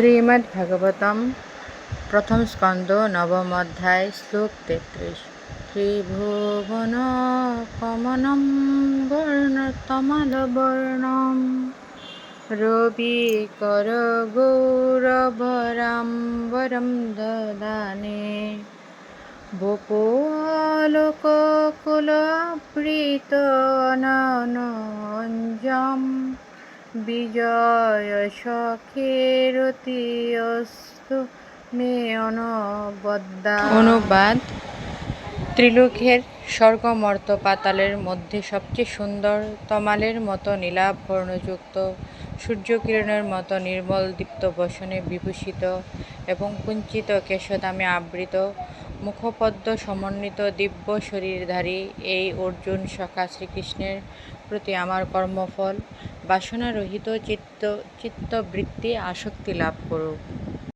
শ্রীমদ্ভাগবতম প্রথম স্কন্দ নবম অধ্যায় শ্লোক 33। ত্রিভুবন কমনম বর্ণতমালবর্ণম রবিকর গৌরভরাম্বরম দদানে বপোলোককুলাবৃত অননঞ্জম বিজয় সখেরতিয়স্তু মে অনবদ্যা। অনুবাদ: ত্রিলোকের স্বর্গ মর্ত্য পাতালের মধ্যে সবচেয়ে সুন্দর, তমালের মতো নীলাভ বর্ণযুক্ত, সূর্যকিরণের মতো নির্মল দীপ্ত বসনে বিভূষিত এবং কুঞ্চিত কেশদামে আবৃত, মুখপদ্ম সমন্বিত দিব্য শরীরধারী এই অর্জুন সখা শ্রীকৃষ্ণের প্রতি আমার কর্মফল বাসনারহিত চিত্তবৃত্তি আসক্তি লাভ করুক।